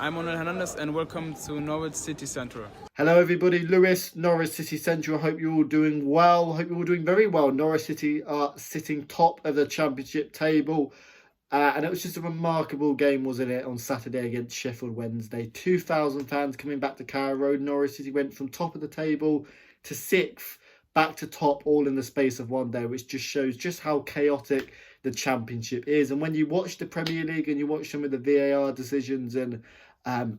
I'm Manuel Hernandez and welcome to Norwich City Central. Hello everybody, Lewis, Norwich City Central. I hope you're all doing well. I hope you're all doing very well. Norwich City are sitting top of the Championship table. And it was just a remarkable game, wasn't it, on Saturday against Sheffield Wednesday. 2,000 fans coming back to Carrow Road. Norwich City went from top of the table to 6th, back to top, all in the space of one day, which just shows just how chaotic the Championship is. And when you watch the Premier League and you watch some of the VAR decisions and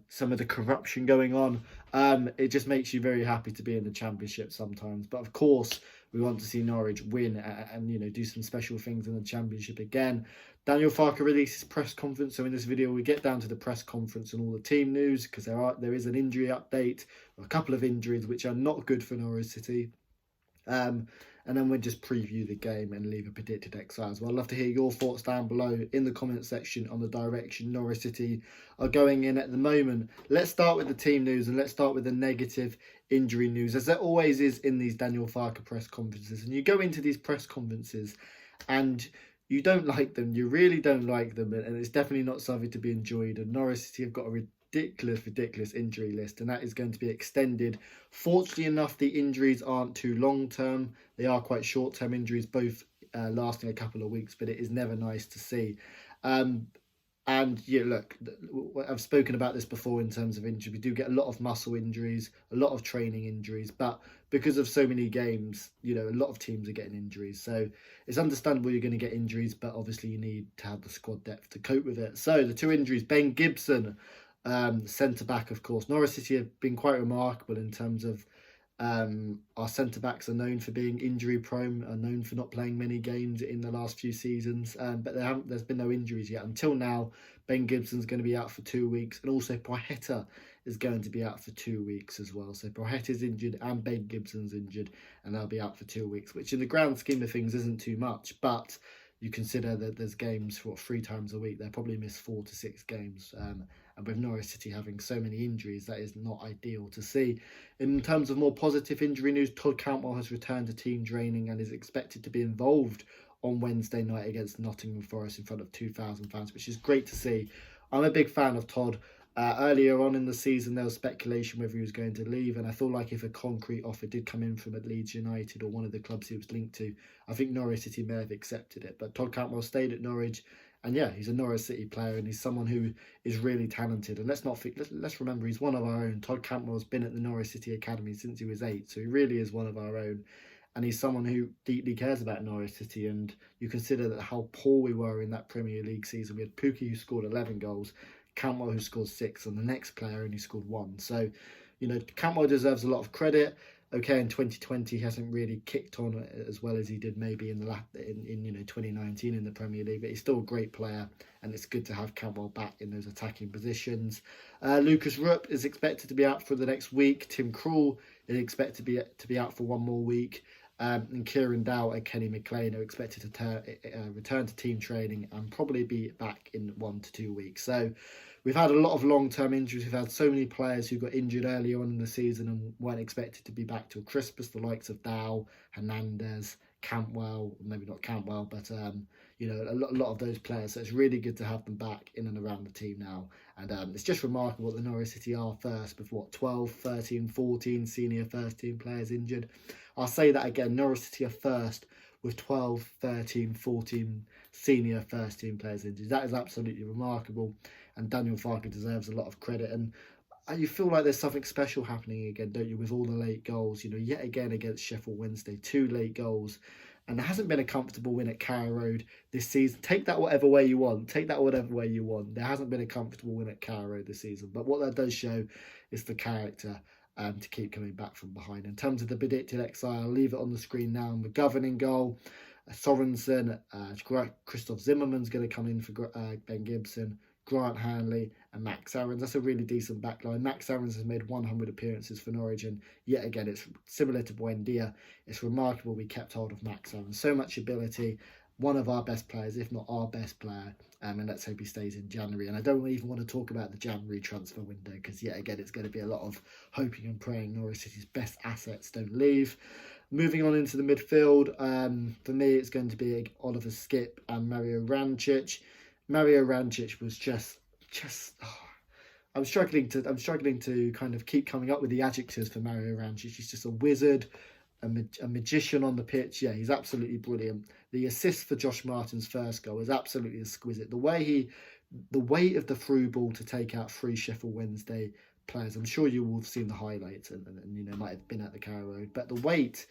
some of the corruption going on, it just makes you very happy to be in the Championship sometimes. But of course, we want to see Norwich win and do some special things in the Championship again. Daniel Farke released his press conference, so in this video we get down to the press conference and all the team news, because there is an injury update, or a couple of injuries which are not good for Norwich City. And then we'll just preview the game and leave a predicted XI as well. I'd love to hear your thoughts down below in the comment section on the direction Norwich City are going in at the moment. Let's start with the team news and let's start with the negative injury news, as there always is in these Daniel Farke press conferences. And you go into these press conferences and you don't like them, you really don't like them, and it's definitely not something to be enjoyed. And Norwich City have got a ridiculous injury list, and that is going to be extended. Fortunately enough, the injuries aren't too long term. They are quite short term injuries, both lasting a couple of weeks, but it is never nice to see. And yeah, look, I've spoken about this before in terms of injury. We do get a lot of muscle injuries, a lot of training injuries, but because of so many games, a lot of teams are getting injuries. So it's understandable you're going to get injuries, but obviously you need to have the squad depth to cope with it. So the two injuries, Ben Gibson, centre-back, of course. Norwich City have been quite remarkable in terms of our centre-backs are known for being injury-prone, are known for not playing many games in the last few seasons, but there's been no injuries yet. Until now, Ben Gibson's going to be out for 2 weeks, and also Placheta is going to be out for 2 weeks as well. So Placheta's injured and Ben Gibson's injured, and they'll be out for 2 weeks, which in the grand scheme of things isn't too much, but you consider that there's games for 3 times a week. They'll probably miss 4 to 6 games. And with Norwich City having so many injuries, that is not ideal to see. In terms of more positive injury news, Todd Cantwell has returned to team training and is expected to be involved on Wednesday night against Nottingham Forest in front of 2,000 fans, which is great to see. I'm a big fan of Todd. Earlier on in the season, there was speculation whether he was going to leave, and I feel like if a concrete offer did come in from Leeds United or one of the clubs he was linked to, I think Norwich City may have accepted it. But Todd Cantwell stayed at Norwich, and yeah, he's a Norwich City player, and he's someone who is really talented. And let's remember, he's one of our own. Todd Cantwell's been at the Norwich City Academy since he was 8, so he really is one of our own. And he's someone who deeply cares about Norwich City. And you consider that how poor we were in that Premier League season. We had Pukki, who scored 11 goals, Cantwell, who scored 6, and the next player only scored 1. So, Cantwell deserves a lot of credit. Okay, in 2020, he hasn't really kicked on as well as he did maybe in 2019 in the Premier League, but he's still a great player, and it's good to have Cantwell back in those attacking positions. Lucas Rupp is expected to be out for the next week. Tim Krul is expected to be out for 1 more week. And Kieran Dow and Kenny McLean are expected to return to team training and probably be back in 1 to 2 weeks. So we've had a lot of long-term injuries. We've had so many players who got injured early on in the season and weren't expected to be back till Christmas, the likes of Dow, Hernandez, Cantwell, maybe not Cantwell, but a lot of those players. So it's really good to have them back in and around the team now. And it's just remarkable that Norwich City are first with 12, 13, 14 senior first team players injured. I'll say that again, Norwich City are first with 12, 13, 14 senior first team players injured. That is absolutely remarkable, and Daniel Farke deserves a lot of credit. And you feel like there's something special happening again, don't you, with all the late goals? Yet again against Sheffield Wednesday, 2 late goals. And there hasn't been a comfortable win at Carrow Road this season. Take that whatever way you want. There hasn't been a comfortable win at Carrow Road this season. But what that does show is the character to keep coming back from behind. In terms of the predicted XI, I'll leave it on the screen now. McGovern in goal, Sorensen, Christoph Zimmerman's going to come in for Ben Gibson, Grant Hanley and Max Aarons. That's a really decent backline. Max Aarons has made 100 appearances for Norwich, and yet again, it's similar to Buendia. It's remarkable we kept hold of Max Aarons. So much ability, one of our best players, if not our best player. And let's hope he stays in January. And I don't even want to talk about the January transfer window, because yet again, it's going to be a lot of hoping and praying Norwich City's best assets don't leave. Moving on into the midfield, for me, it's going to be Oliver Skipp and Mario Rancic. Mario Rancic was just I'm struggling to kind of keep coming up with the adjectives for Mario Rancic. He's just a wizard, a magician on the pitch. Yeah, he's absolutely brilliant. The assist for Josh Martin's first goal is absolutely exquisite. The weight of the through ball to take out 3 Sheffield Wednesday players. I'm sure you will have seen the highlights and might have been at the Carrow Road, but the weight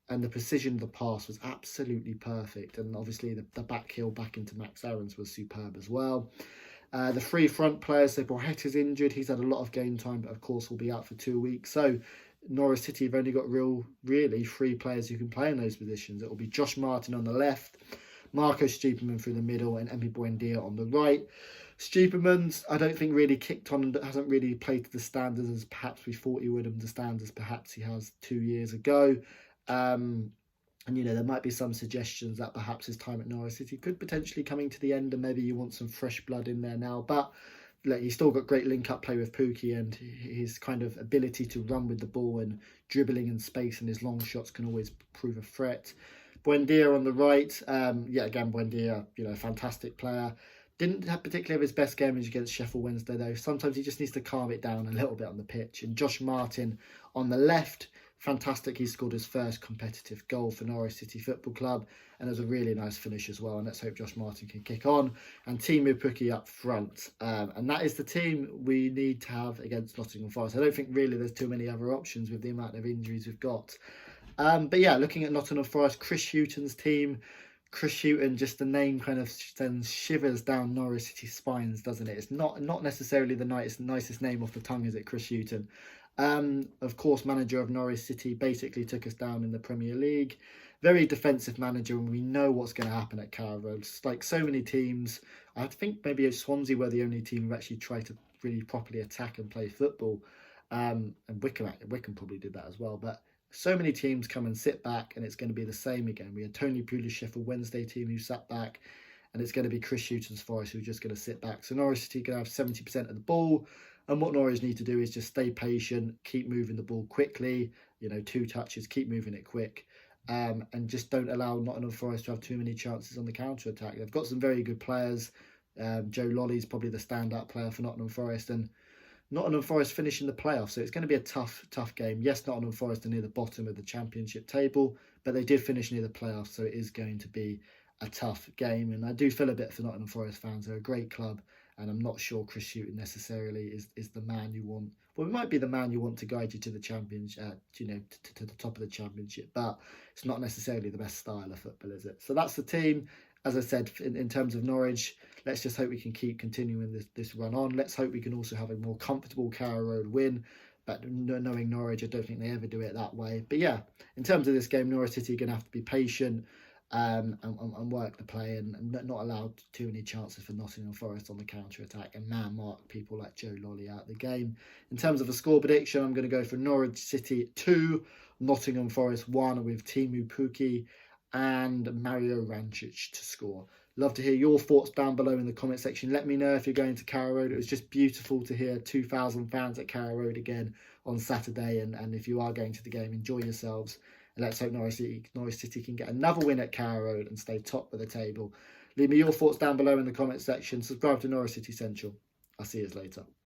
and the precision of the pass was absolutely perfect. And obviously the back heel back into Max Aarons was superb as well. The 3 front players, so Placheta's injured. He's had a lot of game time, but of course will be out for 2 weeks. So Norwich City have only got really 3 players who can play in those positions. It will be Josh Martin on the left, Marco Stupinman through the middle, and Emi Buendia on the right. Stupinman's, I don't think, really kicked on and hasn't really played to the standards as perhaps we thought he would have, the standards perhaps he has 2 years ago. And there might be some suggestions that perhaps his time at Norwich City could potentially coming to the end, and maybe you want some fresh blood in there now. But look, he's still got great link-up play with Pukki, and his kind of ability to run with the ball and dribbling in space and his long shots can always prove a threat. Buendia on the right, again, Buendia, fantastic player. Didn't particularly have his best game against Sheffield Wednesday, though. Sometimes he just needs to calm it down a little bit on the pitch. And Josh Martin on the left, fantastic. He scored his first competitive goal for Norwich City Football Club, and it was a really nice finish as well. And let's hope Josh Martin can kick on. And Timu Pukki up front. And that is the team we need to have against Nottingham Forest. I don't think really there's too many other options with the amount of injuries we've got. But yeah, looking at Nottingham Forest, Chris Hughton's team. Chris Hughton, just the name kind of sends shivers down Norwich City spines, doesn't it? It's not necessarily the nicest name off the tongue, is it, Chris Hughton? Of course, manager of Norwich City, basically took us down in the Premier League. Very defensive manager, and we know what's going to happen at Carrow Road. It's like so many teams. I think maybe Swansea were the only team who actually tried to really properly attack and play football. And Wickham probably did that as well, but so many teams come and sit back, and it's going to be the same again. We had Tony Pulis Sheffield Wednesday team who sat back, and it's going to be Chris Hughton's Forest who are just going to sit back. So Norwich City can have 70% of the ball, and what Norwich need to do is just stay patient, keep moving the ball quickly, 2 touches, keep moving it quick, and just don't allow Nottingham Forest to have too many chances on the counter-attack. They've got some very good players. Joe Lolley's probably the standout player for Nottingham Forest, and Nottingham Forest finishing the playoffs, so it's going to be a tough game. Yes, Nottingham Forest are near the bottom of the Championship table, but they did finish near the playoffs, so it is going to be a tough game. And I do feel a bit for Nottingham Forest fans. They're a great club, and I'm not sure Chris Hughton necessarily is the man you want. Well, it might be the man you want to guide you to the Championship, to the top of the Championship, but it's not necessarily the best style of football, is it? So that's the team. As I said, in terms of Norwich, let's just hope we can keep continuing this run on. Let's hope we can also have a more comfortable Carrow Road win. But knowing Norwich, I don't think they ever do it that way. But yeah, in terms of this game, Norwich City are going to have to be patient and work the play and not allow too many chances for Nottingham Forest on the counter-attack and man-mark people like Joe Lolley out of the game. In terms of a score prediction, I'm going to go for Norwich City 2, Nottingham Forest 1 with Timu Pukki and Mario Rancic to score. Love to hear your thoughts down below in the comment section. Let me know if you're going to Carrow Road. It was just beautiful to hear 2,000 fans at Carrow Road again on Saturday. And if you are going to the game, enjoy yourselves. And let's hope Norwich City can get another win at Carrow Road and stay top of the table. Leave me your thoughts down below in the comment section. Subscribe to Norwich City Central. I'll see you later.